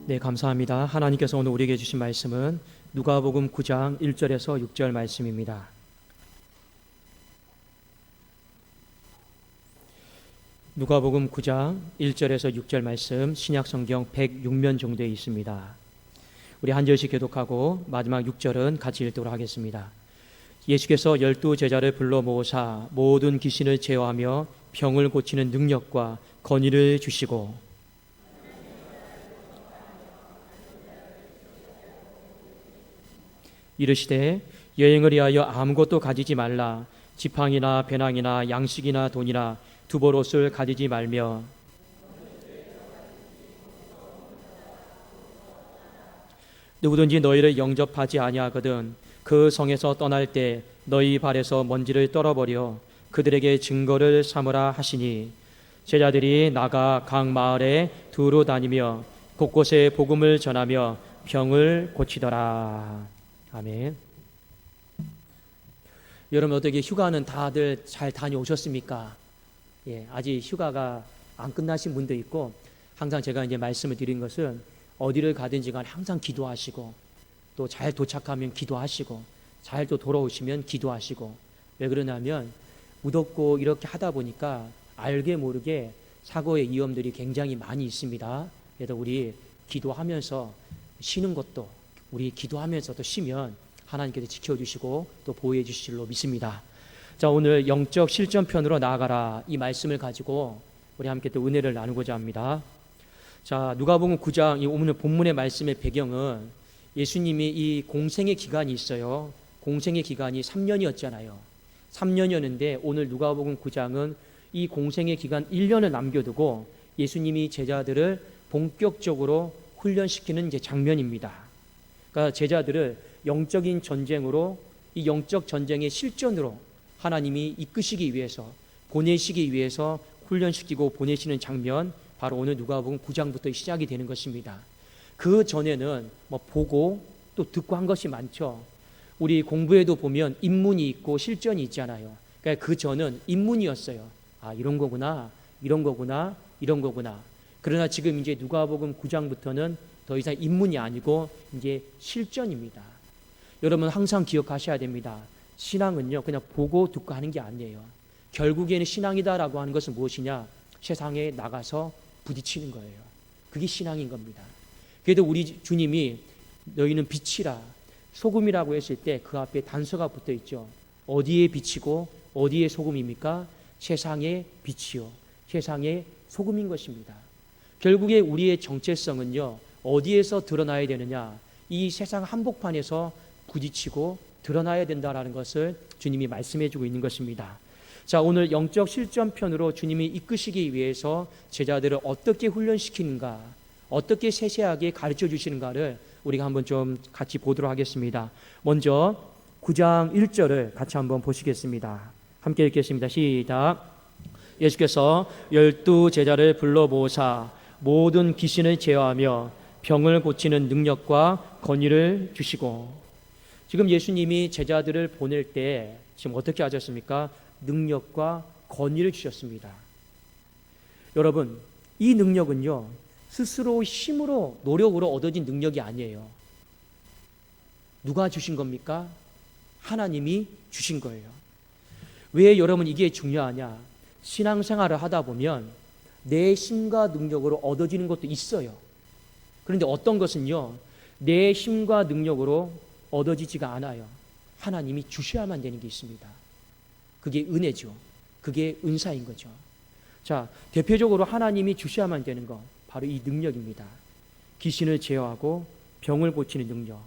네, 감사합니다. 하나님께서 오늘 우리에게 주신 말씀은 누가복음 9장 1절에서 6절 말씀입니다. 누가복음 9장 1절에서 6절 말씀, 신약성경 106면 정도에 있습니다. 우리 한 절씩 교독하고 마지막 6절은 같이 읽도록 하겠습니다. 예수께서 12 제자를 불러 모으사 모든 귀신을 제어하며 병을 고치는 능력과 권위를 주시고 이르시되 여행을 위하여 아무것도 가지지 말라. 지팡이나 배낭이나 양식이나 돈이나 두벌옷을 가지지 말며 누구든지 너희를 영접하지 아니하거든 그 성에서 떠날 때 너희 발에서 먼지를 떨어버려 그들에게 증거를 삼으라 하시니 제자들이 나가 각 마을에 두루 다니며 곳곳에 복음을 전하며 병을 고치더라. 아멘. 여러분 어떻게 휴가는 다들 잘 다녀오셨습니까? 예, 아직 휴가가 안 끝나신 분도 있고 항상 제가 이제 말씀을 드린 것은 어디를 가든지 간에 항상 기도하시고 또 잘 도착하면 기도하시고 잘 또 돌아오시면 기도하시고 왜 그러냐면 무덥고 이렇게 하다 보니까 알게 모르게 사고의 위험들이 굉장히 많이 있습니다. 그래서 우리 기도하면서 쉬는 것도 우리 기도하면서도 쉬면 하나님께서 지켜주시고 또 보호해 주실 줄로 믿습니다. 자, 오늘 영적 실전편으로 나아가라 이 말씀을 가지고 우리 함께 또 은혜를 나누고자 합니다. 자, 누가복음 9장 이 오늘 본문의 말씀의 배경은 예수님이 이 공생의 기간이 있어요. 공생의 기간이 3년이었잖아요. 3년이었는데 오늘 누가복음 9장은 이 공생의 기간 1년을 남겨두고 예수님이 제자들을 본격적으로 훈련시키는 이제 장면입니다. 그러니까 제자들을 영적인 전쟁으로 이 영적 전쟁의 실전으로 하나님이 이끄시기 위해서 보내시기 위해서 훈련시키고 보내시는 장면 바로 오늘 누가복음 9장부터 시작이 되는 것입니다. 그 전에는 뭐 보고 또 듣고 한 것이 많죠. 우리 공부에도 보면 입문이 있고 실전이 있잖아요. 그러니까 그 전은 입문이었어요. 아, 이런 거구나, 이런 거구나, 이런 거구나. 그러나 지금 이제 누가복음 9장부터는 더 이상 입문이 아니고 이제 실전입니다. 여러분 항상 기억하셔야 됩니다. 신앙은요 그냥 보고 듣고 하는 게 아니에요. 결국에는 신앙이다라고 하는 것은 무엇이냐? 세상에 나가서 부딪히는 거예요. 그게 신앙인 겁니다. 그래도 우리 주님이 너희는 빛이라 소금이라고 했을 때 그 앞에 단서가 붙어 있죠. 어디에 빛이고 어디에 소금입니까? 세상의 빛이요 세상의 소금인 것입니다. 결국에 우리의 정체성은요 어디에서 드러나야 되느냐? 이 세상 한복판에서 부딪히고 드러나야 된다라는 것을 주님이 말씀해 주고 있는 것입니다. 자, 오늘 영적 실전편으로 주님이 이끄시기 위해서 제자들을 어떻게 훈련시키는가, 어떻게 세세하게 가르쳐 주시는가를 우리가 한번 좀 같이 보도록 하겠습니다. 먼저 9장 1절을 같이 한번 보시겠습니다. 함께 읽겠습니다. 시작. 예수께서 12 제자를 불러 모으사 모든 귀신을 제어하며 병을 고치는 능력과 권위를 주시고, 지금 예수님이 제자들을 보낼 때 지금 어떻게 하셨습니까? 능력과 권위를 주셨습니다. 여러분, 이 능력은요 스스로 힘으로 노력으로 얻어진 능력이 아니에요. 누가 주신 겁니까? 하나님이 주신 거예요. 왜 여러분 이게 중요하냐? 신앙생활을 하다 보면 내 힘과 능력으로 얻어지는 것도 있어요. 그런데 어떤 것은요 내 힘과 능력으로 얻어지지가 않아요. 하나님이 주셔야만 되는 게 있습니다. 그게 은혜죠. 그게 은사인 거죠. 자, 대표적으로 하나님이 주셔야만 되는 거 바로 이 능력입니다. 귀신을 제어하고 병을 고치는 능력.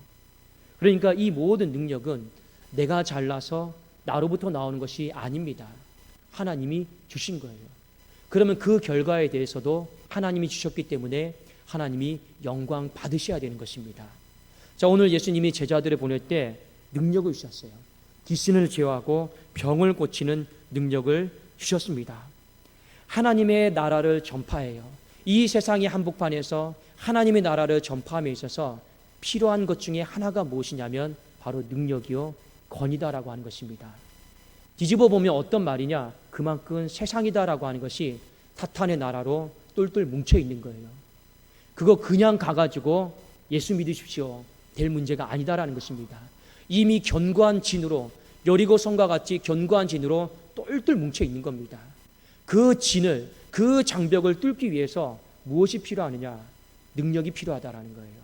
그러니까 이 모든 능력은 내가 잘나서 나로부터 나오는 것이 아닙니다. 하나님이 주신 거예요. 그러면 그 결과에 대해서도 하나님이 주셨기 때문에 하나님이 영광 받으셔야 되는 것입니다. 자, 오늘 예수님이 제자들을 보낼 때 능력을 주셨어요. 귀신을 제어하고 병을 고치는 능력을 주셨습니다. 하나님의 나라를 전파해요. 이 세상의 한복판에서 하나님의 나라를 전파함에 있어서 필요한 것 중에 하나가 무엇이냐면 바로 능력이요 권위다라고 하는 것입니다. 뒤집어 보면 어떤 말이냐? 그만큼 세상이다라고 하는 것이 사탄의 나라로 똘똘 뭉쳐 있는 거예요. 그거 그냥 가가지고 예수 믿으십시오 될 문제가 아니다라는 것입니다. 이미 견고한 진으로, 여리고성과 같이 견고한 진으로 똘똘 뭉쳐 있는 겁니다. 그 진을, 그 장벽을 뚫기 위해서 무엇이 필요하느냐? 능력이 필요하다라는 거예요.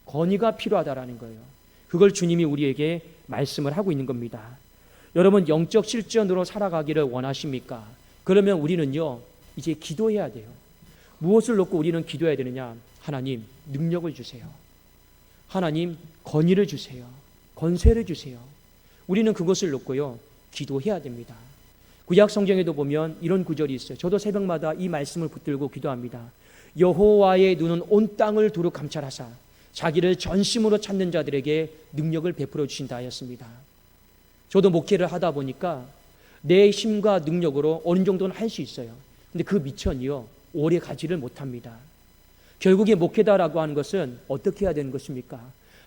권위가 필요하다라는 거예요. 그걸 주님이 우리에게 말씀을 하고 있는 겁니다. 여러분, 영적 실전으로 살아가기를 원하십니까? 그러면 우리는요, 이제 기도해야 돼요. 무엇을 놓고 우리는 기도해야 되느냐? 하나님, 능력을 주세요. 하나님, 권위를 주세요. 권세를 주세요. 우리는 그것을 놓고요, 기도해야 됩니다. 구약 성경에도 보면 이런 구절이 있어요. 저도 새벽마다 이 말씀을 붙들고 기도합니다. 여호와의 눈은 온 땅을 두루 감찰하사 자기를 전심으로 찾는 자들에게 능력을 베풀어 주신다 하였습니다. 저도 목회를 하다 보니까 내 힘과 능력으로 어느 정도는 할 수 있어요. 근데 그 미천이요, 오래 가지를 못합니다. 결국에 목회다라고 하는 것은 어떻게 해야 되는 것입니까?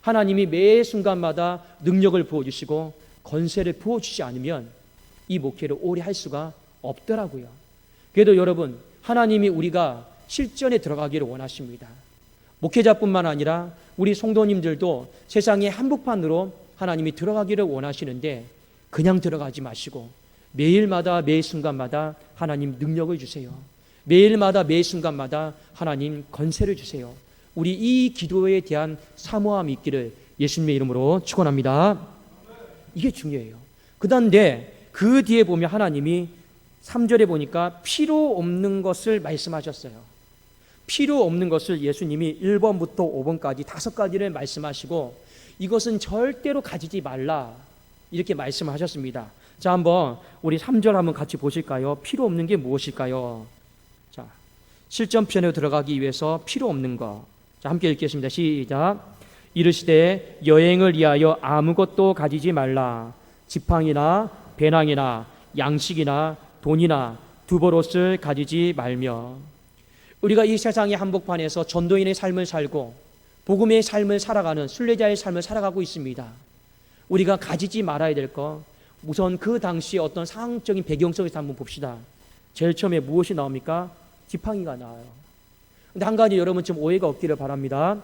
하나님이 매 순간마다 능력을 부어주시고 권세를 부어주지 않으면 이 목회를 오래 할 수가 없더라고요. 그래도 여러분, 하나님이 우리가 실전에 들어가기를 원하십니다. 목회자뿐만 아니라 우리 성도님들도 세상의 한복판으로 하나님이 들어가기를 원하시는데 그냥 들어가지 마시고 매일마다 매 순간마다 하나님 능력을 주세요. 매일마다 매 순간마다 하나님 권세를 주세요. 우리 이 기도에 대한 사모함이 있기를 예수님의 이름으로 축원합니다. 이게 중요해요. 그런데 그 뒤에 보면 하나님이 3절에 보니까 필요 없는 것을 말씀하셨어요. 필요 없는 것을 예수님이 1번부터 5번까지 5가지를 말씀하시고 이것은 절대로 가지지 말라 이렇게 말씀하셨습니다. 자, 한번 우리 3절 한번 같이 보실까요? 필요 없는 게 무엇일까요? 자, 실전편에 들어가기 위해서 필요 없는 거. 자, 함께 읽겠습니다. 시작. 이르시되 여행을 위하여 아무것도 가지지 말라. 지팡이나 배낭이나 양식이나 돈이나 두보롯을 가지지 말며. 우리가 이 세상의 한복판에서 전도인의 삶을 살고 복음의 삶을 살아가는 순례자의 삶을 살아가고 있습니다. 우리가 가지지 말아야 될 거, 우선 그 당시에 어떤 상황적인 배경 속에서 한번 봅시다. 제일 처음에 무엇이 나옵니까? 지팡이가 나와요. 근데 한 가지 여러분 좀 오해가 없기를 바랍니다.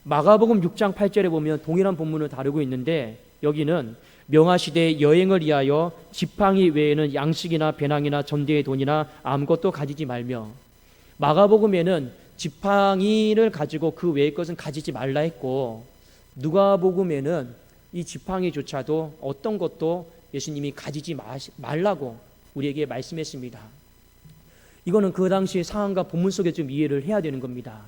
마가복음 6장 8절에 보면 동일한 본문을 다루고 있는데 여기는 명하시되 여행을 위하여 지팡이 외에는 양식이나 배낭이나 전대의 돈이나 아무것도 가지지 말며, 마가복음에는 지팡이를 가지고 그 외의 것은 가지지 말라 했고 누가복음에는 이 지팡이조차도 어떤 것도 예수님이 가지지 말라고 우리에게 말씀했습니다. 이거는 그 당시의 상황과 본문 속에 좀 이해를 해야 되는 겁니다.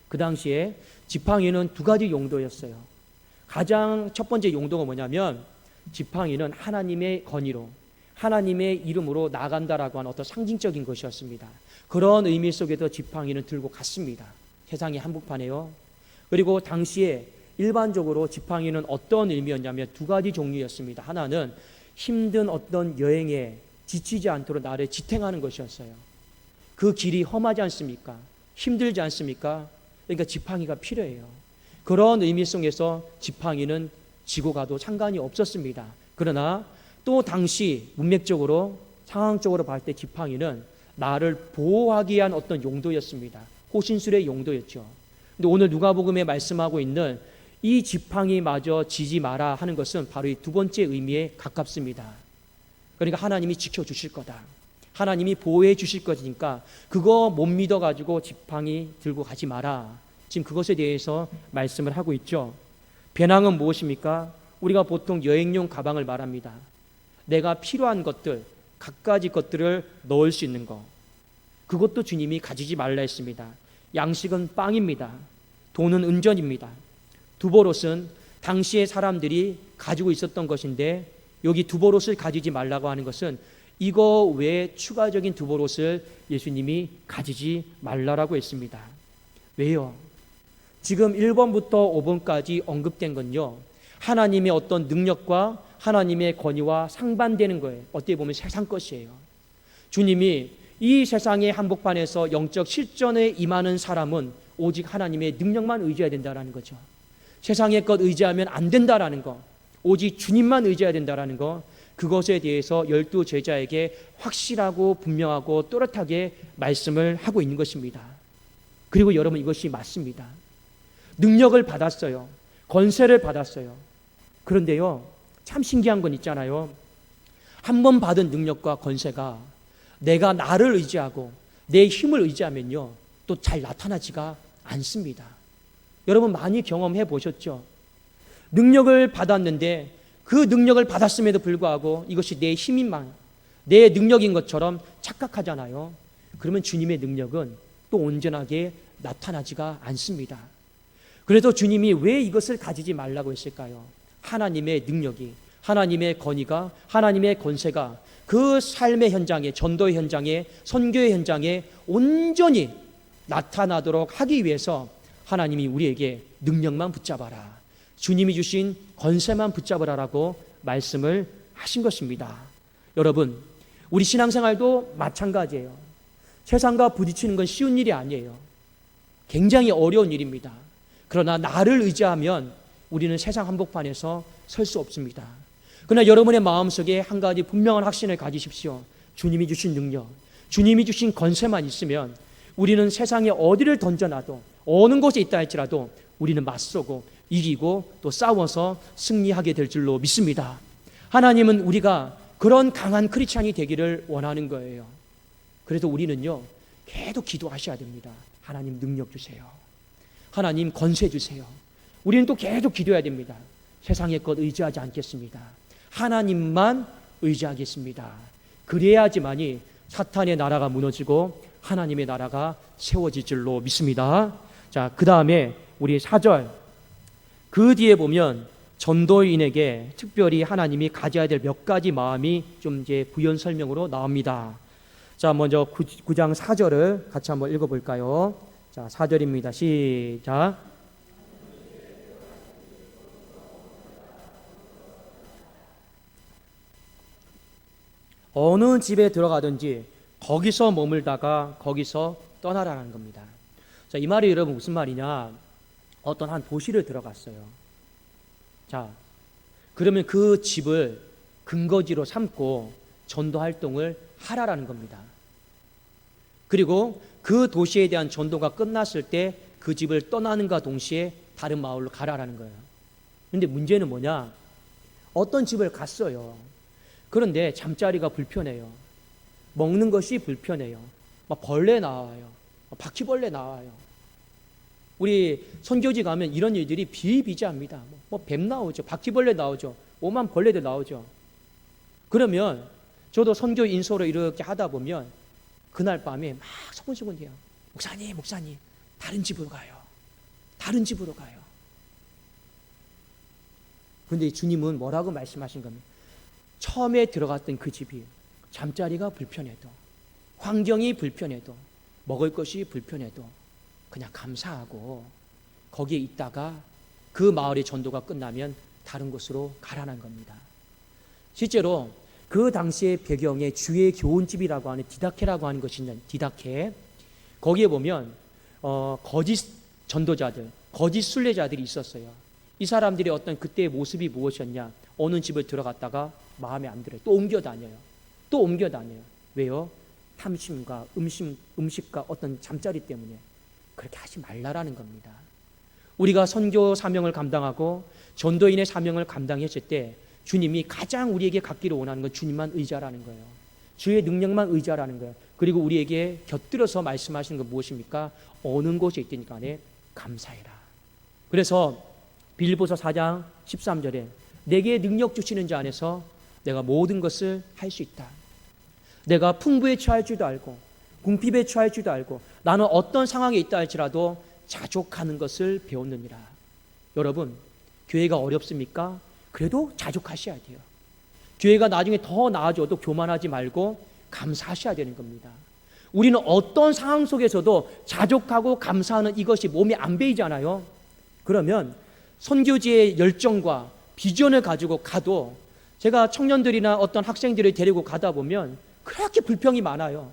그 당시에 지팡이는 2가지 용도였어요. 가장 첫 번째 용도가 뭐냐면 지팡이는 하나님의 권위로 하나님의 이름으로 나간다라고 하는 어떤 상징적인 것이었습니다. 그런 의미 속에서 지팡이는 들고 갔습니다. 세상의 한복판에요. 그리고 당시에 일반적으로 지팡이는 어떤 의미였냐면 2가지 종류였습니다. 하나는 힘든 어떤 여행에 지치지 않도록 나를 지탱하는 것이었어요. 그 길이 험하지 않습니까? 힘들지 않습니까? 그러니까 지팡이가 필요해요. 그런 의미 속에서 지팡이는 지고 가도 상관이 없었습니다. 그러나 또 당시 문맥적으로 상황적으로 봤을 때 지팡이는 나를 보호하기 위한 어떤 용도였습니다. 호신술의 용도였죠. 근데 오늘 누가복음에 말씀하고 있는 이 지팡이마저 지지 마라 하는 것은 바로 이 2번째 의미에 가깝습니다. 그러니까 하나님이 지켜주실 거다. 하나님이 보호해 주실 것이니까 그거 못 믿어가지고 지팡이 들고 가지 마라. 지금 그것에 대해서 말씀을 하고 있죠. 배낭은 무엇입니까? 우리가 보통 여행용 가방을 말합니다. 내가 필요한 것들, 갖가지 것들을 넣을 수 있는 것, 그것도 주님이 가지지 말라 했습니다. 양식은 빵입니다. 돈은 은전입니다. 두보롯은 당시의 사람들이 가지고 있었던 것인데 여기 두보롯을 가지지 말라고 하는 것은 이거 외에 추가적인 두보롯을 예수님이 가지지 말라라고 했습니다. 왜요? 지금 1번부터 5번까지 언급된 건요, 하나님의 어떤 능력과 하나님의 권위와 상반되는 거예요. 어떻게 보면 세상 것이에요. 주님이 이 세상의 한복판에서 영적 실전에 임하는 사람은 오직 하나님의 능력만 의지해야 된다는 거죠. 세상의 것 의지하면 안 된다라는 거, 오직 주님만 의지해야 된다라는 거, 그것에 대해서 12 제자에게 확실하고 분명하고 또렷하게 말씀을 하고 있는 것입니다. 그리고 여러분, 이것이 맞습니다. 능력을 받았어요. 권세를 받았어요. 그런데요, 참 신기한 건 있잖아요. 한 번 받은 능력과 권세가 내가 나를 의지하고 내 힘을 의지하면요, 또 잘 나타나지가 않습니다. 여러분 많이 경험해 보셨죠? 능력을 받았는데 그 능력을 받았음에도 불구하고 이것이 내 힘인만, 내 능력인 것처럼 착각하잖아요. 그러면 주님의 능력은 또 온전하게 나타나지가 않습니다. 그래서 주님이 왜 이것을 가지지 말라고 했을까요? 하나님의 능력이, 하나님의 권위가, 하나님의 권세가 그 삶의 현장에, 전도의 현장에, 선교의 현장에 온전히 나타나도록 하기 위해서 하나님이 우리에게 능력만 붙잡아라, 주님이 주신 권세만 붙잡으라라고 말씀을 하신 것입니다. 여러분, 우리 신앙생활도 마찬가지예요. 세상과 부딪히는 건 쉬운 일이 아니에요. 굉장히 어려운 일입니다. 그러나 나를 의지하면 우리는 세상 한복판에서 설 수 없습니다. 그러나 여러분의 마음속에 한 가지 분명한 확신을 가지십시오. 주님이 주신 능력, 주님이 주신 권세만 있으면 우리는 세상에 어디를 던져놔도, 어느 곳에 있다 할지라도 우리는 맞서고 이기고 또 싸워서 승리하게 될 줄로 믿습니다. 하나님은 우리가 그런 강한 크리스찬이 되기를 원하는 거예요. 그래서 우리는요, 계속 기도하셔야 됩니다. 하나님 능력 주세요. 하나님 권세 주세요. 우리는 또 계속 기도해야 됩니다. 세상의 것 의지하지 않겠습니다. 하나님만 의지하겠습니다. 그래야지만이 사탄의 나라가 무너지고 하나님의 나라가 세워질 줄로 믿습니다. 자, 그 다음에 우리 4절, 그 뒤에 보면 전도인에게 특별히 하나님이 가져야 될 몇 가지 마음이 좀 이제 부연 설명으로 나옵니다. 자, 먼저 9장 4절을 같이 한번 읽어볼까요? 자, 4절입니다. 시작. 어느 집에 들어가든지 거기서 머물다가 거기서 떠나라는 겁니다. 자, 이 말이 여러분 무슨 말이냐? 어떤 한 도시를 들어갔어요. 자, 그러면 그 집을 근거지로 삼고 전도 활동을 하라라는 겁니다. 그리고 그 도시에 대한 전도가 끝났을 때 그 집을 떠나는가 동시에 다른 마을로 가라라는 거예요. 그런데 문제는 뭐냐? 어떤 집을 갔어요. 그런데 잠자리가 불편해요. 먹는 것이 불편해요. 막 벌레 나와요. 바퀴벌레 나와요. 우리 선교지 가면 이런 일들이 비일비재합니다. 뭐 뱀 나오죠. 바퀴벌레 나오죠. 오만 벌레들 나오죠. 그러면 저도 선교 인솔을 이렇게 하다 보면 그날 밤에 막 소곤소곤해요. 목사님, 다른 집으로 가요. 다른 집으로 가요. 그런데 주님은 뭐라고 말씀하신 겁니까? 처음에 들어갔던 그 집이 잠자리가 불편해도, 환경이 불편해도, 먹을 것이 불편해도 그냥 감사하고 거기에 있다가 그 마을의 전도가 끝나면 다른 곳으로 가라는 겁니다. 실제로 그 당시의 배경에 주의 교훈집이라고 하는 디다케라고 하는 것이 있는 디다케, 거기에 보면 거짓 전도자들, 거짓 순례자들이 있었어요. 이 사람들이 어떤 그때의 모습이 무엇이었냐? 어느 집을 들어갔다가 마음에 안 들어요. 또 옮겨 다녀요. 또 옮겨 다녀요. 왜요? 탐심과 음식과 어떤 잠자리 때문에. 그렇게 하지 말라라는 겁니다. 우리가 선교 사명을 감당하고 전도인의 사명을 감당했을 때 주님이 가장 우리에게 갖기를 원하는 건 주님만 의지하라는 거예요. 주의 능력만 의지하라는 거예요. 그리고 우리에게 곁들여서 말씀하시는 건 무엇입니까? 어느 곳에 있든 간에 감사해라. 그래서 빌립보서 4장 13절에 내게 능력 주시는 자 안에서 내가 모든 것을 할 수 있다. 내가 풍부에 처할 줄도 알고 궁핍에 처할 줄도 알고 나는 어떤 상황에 있다 할지라도 자족하는 것을 배웠느니라. 여러분, 교회가 어렵습니까? 그래도 자족하셔야 돼요. 교회가 나중에 더 나아져도 교만하지 말고 감사하셔야 되는 겁니다. 우리는 어떤 상황 속에서도 자족하고 감사하는 이것이 몸에 안 배이잖아요. 그러면 선교지의 열정과 비전을 가지고 가도, 제가 청년들이나 어떤 학생들을 데리고 가다 보면 그렇게 불평이 많아요.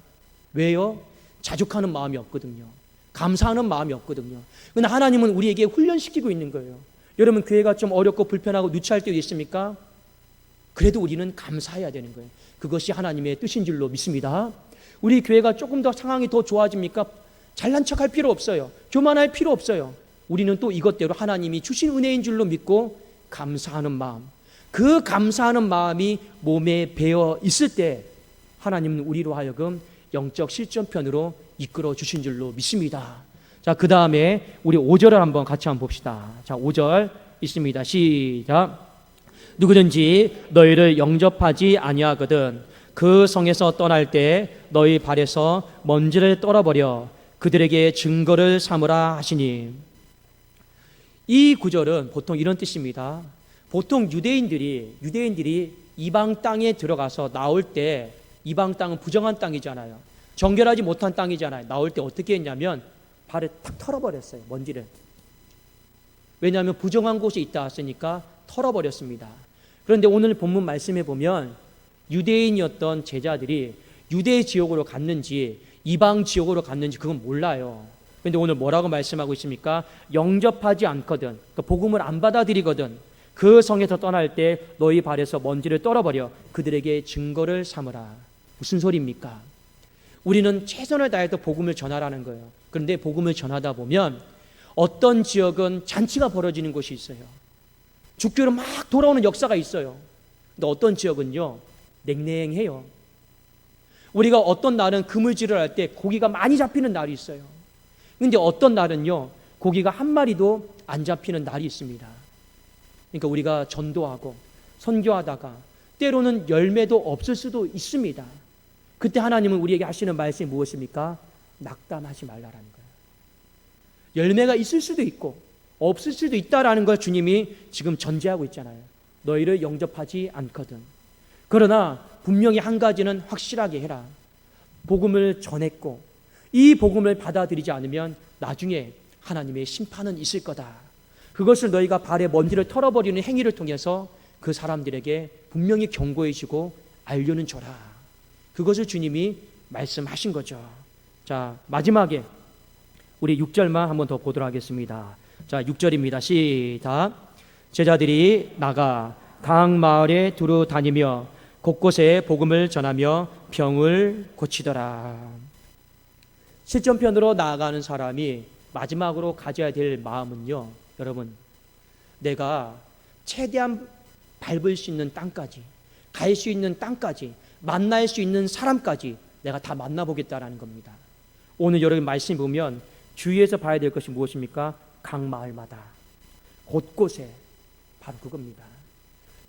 왜요? 자족하는 마음이 없거든요. 감사하는 마음이 없거든요. 그런데 하나님은 우리에게 훈련시키고 있는 거예요. 여러분, 교회가 좀 어렵고 불편하고 누추할 때도 있습니까? 그래도 우리는 감사해야 되는 거예요. 그것이 하나님의 뜻인 줄로 믿습니다. 우리 교회가 조금 더 상황이 더 좋아집니까? 잘난 척할 필요 없어요. 교만할 필요 없어요. 우리는 또 이것대로 하나님이 주신 은혜인 줄로 믿고 감사하는 마음, 그 감사하는 마음이 몸에 배어 있을 때 하나님은 우리로 하여금 영적 실전편으로 이끌어 주신 줄로 믿습니다. 자, 그 다음에 우리 5절을 한번 같이 한번 봅시다. 자, 5절 있습니다. 시작. 누구든지 너희를 영접하지 아니하거든 그 성에서 떠날 때 너희 발에서 먼지를 떨어버려 그들에게 증거를 삼으라 하시니. 이 구절은 보통 이런 뜻입니다. 보통 유대인들이 이방 땅에 들어가서 나올 때, 이방 땅은 부정한 땅이잖아요. 정결하지 못한 땅이잖아요. 나올 때 어떻게 했냐면 발을 탁 털어버렸어요. 먼지를. 왜냐하면 부정한 곳에 있다 왔으니까 털어버렸습니다. 그런데 오늘 본문 말씀에 보면 유대인이었던 제자들이 유대 지역으로 갔는지 이방 지역으로 갔는지 그건 몰라요. 그런데 오늘 뭐라고 말씀하고 있습니까? 영접하지 않거든, 그러니까 복음을 안 받아들이거든 그 성에서 떠날 때 너희 발에서 먼지를 떨어버려 그들에게 증거를 삼으라. 무슨 소리입니까? 우리는 최선을 다해서 복음을 전하라는 거예요. 그런데 복음을 전하다 보면 어떤 지역은 잔치가 벌어지는 곳이 있어요. 죽교로 막 돌아오는 역사가 있어요. 근데 어떤 지역은요 냉랭해요. 우리가 어떤 날은 그물질을 할 때 고기가 많이 잡히는 날이 있어요. 근데 어떤 날은요 고기가 한 마리도 안 잡히는 날이 있습니다. 그러니까 우리가 전도하고 선교하다가 때로는 열매도 없을 수도 있습니다. 그때 하나님은 우리에게 하시는 말씀이 무엇입니까? 낙담하지 말라라는 거예요. 열매가 있을 수도 있고 없을 수도 있다라는 걸 주님이 지금 전제하고 있잖아요. 너희를 영접하지 않거든. 그러나 분명히 한 가지는 확실하게 해라. 복음을 전했고 이 복음을 받아들이지 않으면 나중에 하나님의 심판은 있을 거다. 그것을 너희가 발에 먼지를 털어버리는 행위를 통해서 그 사람들에게 분명히 경고해 주고 알려는 줘라. 그것을 주님이 말씀하신 거죠. 자, 마지막에 우리 6절만 한번 더 보도록 하겠습니다. 자, 6절입니다. 시작. 제자들이 나가 각 마을에 두루 다니며 곳곳에 복음을 전하며 병을 고치더라. 실전편으로 나아가는 사람이 마지막으로 가져야 될 마음은요, 여러분, 내가 최대한 밟을 수 있는 땅까지, 갈 수 있는 땅까지, 만날 수 있는 사람까지 내가 다 만나보겠다라는 겁니다. 오늘 여러분 말씀 보면 주위에서 봐야 될 것이 무엇입니까? 각 마을마다 곳곳에 바로 그겁니다.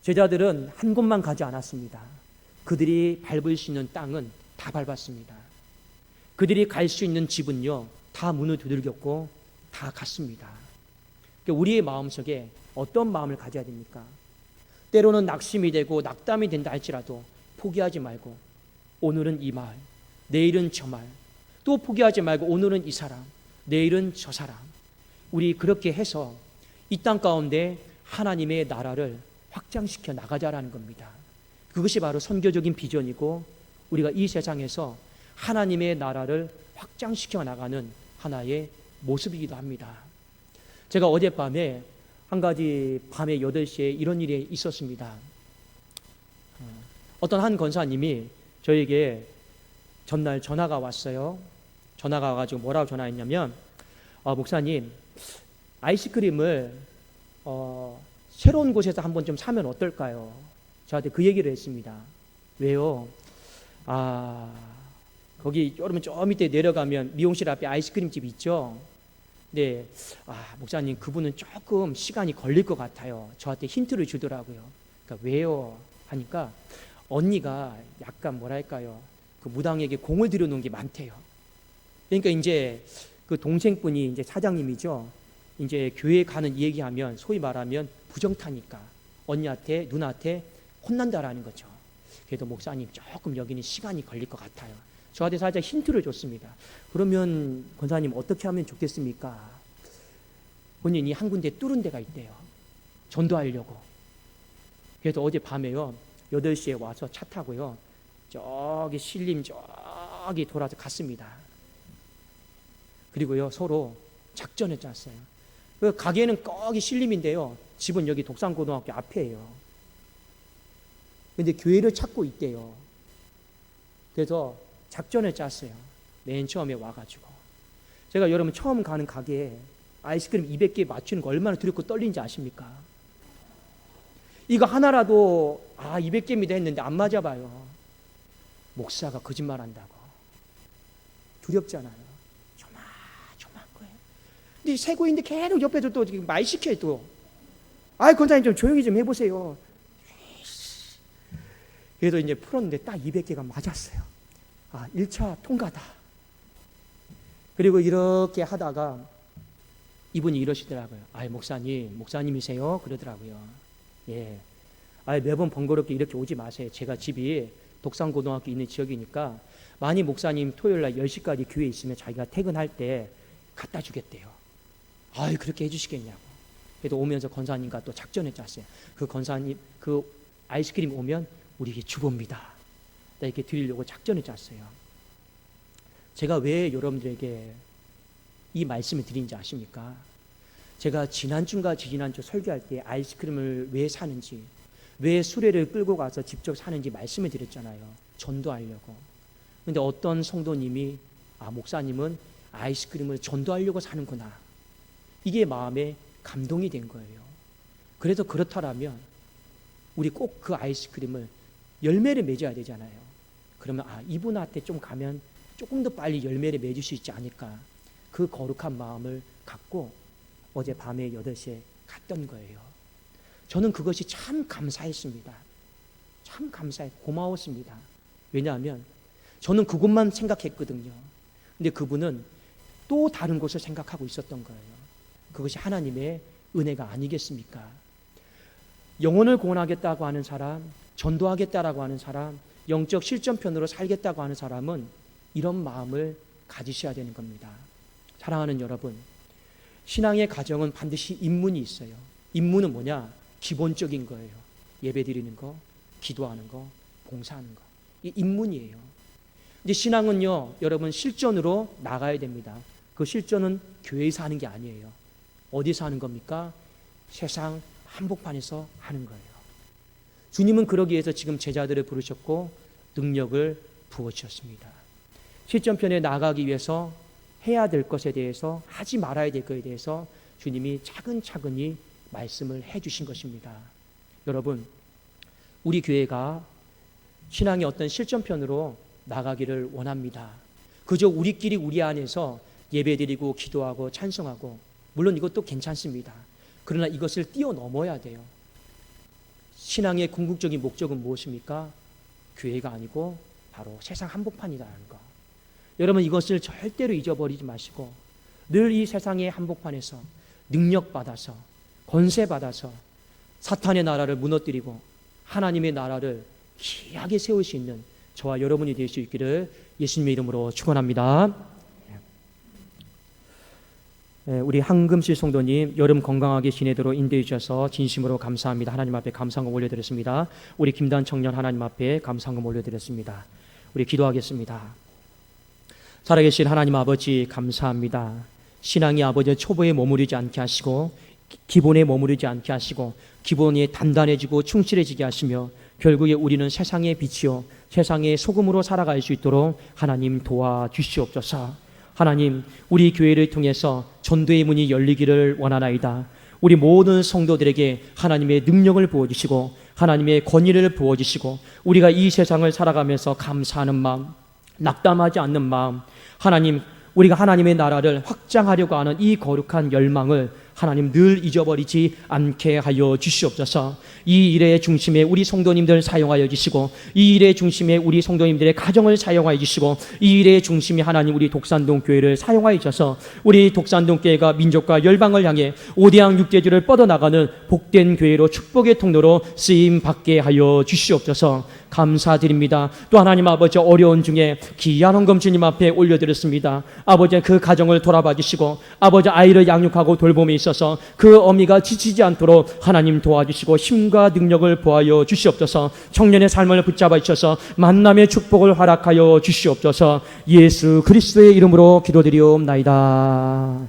제자들은 한 곳만 가지 않았습니다. 그들이 밟을 수 있는 땅은 다 밟았습니다. 그들이 갈 수 있는 집은요 다 문을 두들겼고 다 갔습니다. 우리의 마음속에 어떤 마음을 가져야 됩니까? 때로는 낙심이 되고 낙담이 된다 할지라도 포기하지 말고 오늘은 이 마을, 내일은 저 마을, 또 포기하지 말고 오늘은 이 사람, 내일은 저 사람. 우리 그렇게 해서 이 땅 가운데 하나님의 나라를 확장시켜 나가자라는 겁니다. 그것이 바로 선교적인 비전이고 우리가 이 세상에서 하나님의 나라를 확장시켜 나가는 하나의 모습이기도 합니다. 제가 어젯밤에 한 가지 밤에 8시에 이런 일이 있었습니다. 어떤 한 권사님이 저에게 전날 전화가 왔어요. 전화가 와가지고 뭐라고 전화했냐면 목사님 아이스크림을 새로운 곳에서 한번 좀 사면 어떨까요? 저한테 그 얘기를 했습니다. 왜요? 거기 여러분 저 밑에 내려가면 미용실 앞에 아이스크림집 있죠? 네, 목사님 그분은 조금 시간이 걸릴 것 같아요. 저한테 힌트를 주더라고요. 그러니까 왜요? 하니까 언니가 약간 뭐랄까요? 그 무당에게 공을 들여놓은 게 많대요. 그러니까 이제 그 동생분이 이제 사장님이죠. 이제 교회 가는 얘기하면 소위 말하면 부정타니까 언니한테 누나한테 혼난다라는 거죠. 그래도 목사님 조금 여기는 시간이 걸릴 것 같아요. 저한테 살짝 힌트를 줬습니다. 그러면 권사님 어떻게 하면 좋겠습니까? 본인이 한 군데 뚫은 데가 있대요. 전도하려고. 그래서 어제 밤에요 8시에 와서 차 타고요 저기 신림 저기 돌아서 갔습니다. 그리고요 서로 작전을 짰어요. 그 가게는 거기 신림인데요 집은 여기 독산고등학교 앞에예요. 근데 교회를 찾고 있대요. 그래서 작전을 짰어요. 맨 처음에 와가지고 제가 여러분 처음 가는 가게에 아이스크림 200개 맞추는 거 얼마나 두렵고 떨리는지 아십니까? 이거 하나라도 200개입니다 했는데 안 맞아봐요. 목사가 거짓말한다고. 두렵잖아요. 조만 거예요. 근데 세고 있는데 계속 옆에서 또 말 시켜요 또. 권사님 좀 조용히 좀 해보세요. 그래서 이제 풀었는데 딱 200개가 맞았어요. 1차 통과다. 그리고 이렇게 하다가 이분이 이러시더라고요. 목사님이세요? 그러더라고요. 예. 매번 번거롭게 이렇게 오지 마세요. 제가 집이 독산고등학교 있는 지역이니까 만일 목사님 토요일 날 10시까지 교회에 있으면 자기가 퇴근할 때 갖다 주겠대요. 그렇게 해주시겠냐고. 그래도 오면서 권사님과 또 작전을 짰어요. 그 아이스크림 오면 우리에게 주봅니다. 이렇게 드리려고 작전을 짰어요. 제가 왜 여러분들에게 이 말씀을 드린지 아십니까? 제가 지난주인가 지지난주 설교할 때 아이스크림을 왜 사는지, 왜 수레를 끌고 가서 직접 사는지 말씀을 드렸잖아요. 전도하려고. 근데 어떤 성도님이 목사님은 아이스크림을 전도하려고 사는구나. 이게 마음에 감동이 된 거예요. 그래서 그렇다라면 우리 꼭 그 아이스크림을 열매를 맺어야 되잖아요. 그러면 이분한테 좀 가면 조금 더 빨리 열매를 맺을 수 있지 않을까. 그 거룩한 마음을 갖고 어제 밤에 8시에 갔던 거예요. 저는 그것이 참 감사했습니다. 참 고마웠습니다. 왜냐하면 저는 그곳만 생각했거든요. 근데 그분은 또 다른 곳을 생각하고 있었던 거예요. 그것이 하나님의 은혜가 아니겠습니까? 영혼을 구원하겠다고 하는 사람, 전도하겠다라고 하는 사람, 영적 실전편으로 살겠다고 하는 사람은 이런 마음을 가지셔야 되는 겁니다. 사랑하는 여러분, 신앙의 가정은 반드시 입문이 있어요. 입문은 뭐냐? 기본적인 거예요. 예배 드리는 거, 기도하는 거, 봉사하는 거. 이 입문이에요. 이제 신앙은요, 여러분 실전으로 나가야 됩니다. 그 실전은 교회에서 하는 게 아니에요. 어디서 하는 겁니까? 세상 한복판에서 하는 거예요. 주님은 그러기 위해서 지금 제자들을 부르셨고 능력을 부어주셨습니다. 실전편에 나가기 위해서 해야 될 것에 대해서, 하지 말아야 될 것에 대해서 주님이 차근차근히 말씀을 해주신 것입니다. 여러분, 우리 교회가 신앙의 어떤 실전편으로 나가기를 원합니다. 그저 우리끼리 우리 안에서 예배드리고 기도하고 찬송하고, 물론 이것도 괜찮습니다. 그러나 이것을 뛰어넘어야 돼요. 신앙의 궁극적인 목적은 무엇입니까? 교회가 아니고 바로 세상 한복판이라는 거. 여러분, 이것을 절대로 잊어버리지 마시고 늘 이 세상의 한복판에서 능력받아서, 권세받아서 사탄의 나라를 무너뜨리고 하나님의 나라를 귀하게 세울 수 있는 저와 여러분이 될 수 있기를 예수님의 이름으로 축원합니다. 우리 한금실 성도님, 여름 건강하게 지내도록 인도해 주셔서 진심으로 감사합니다. 하나님 앞에 감사한금 올려드렸습니다. 우리 김단 청년 하나님 앞에 감사한금 올려드렸습니다. 우리 기도하겠습니다. 살아계신 하나님 아버지, 감사합니다. 신앙이 아버지 초보에 머무르지 않게 하시고 기본에 머무르지 않게 하시고 기본이 단단해지고 충실해지게 하시며 결국에 우리는 세상의 빛이요 세상의 소금으로 살아갈 수 있도록 하나님 도와주시옵소서. 하나님, 우리 교회를 통해서 전도의 문이 열리기를 원하나이다. 우리 모든 성도들에게 하나님의 능력을 부어주시고 하나님의 권위를 부어주시고 우리가 이 세상을 살아가면서 감사하는 마음, 낙담하지 않는 마음, 하나님, 우리가 하나님의 나라를 확장하려고 하는 이 거룩한 열망을 하나님 늘 잊어버리지 않게 하여 주시옵소서. 이 일의 중심에 우리 성도님들 사용하여 주시고 이 일의 중심에 우리 성도님들의 가정을 사용하여 주시고 이 일의 중심에 하나님 우리 독산동 교회를 사용하여 주셔서 우리 독산동 교회가 민족과 열방을 향해 5대양 6대주를 뻗어나가는 복된 교회로 축복의 통로로 쓰임받게 하여 주시옵소서. 감사드립니다. 또 하나님 아버지, 어려운 중에 귀한 헌금 주님 앞에 올려드렸습니다. 아버지, 그 가정을 돌아봐 주시고 아버지, 아이를 양육하고 돌봄에 있어서 그 어미가 지치지 않도록 하나님 도와주시고 힘과 능력을 보하여 주시옵소서. 청년의 삶을 붙잡아 주셔서 만남의 축복을 허락하여 주시옵소서. 예수 그리스도의 이름으로 기도드리옵나이다.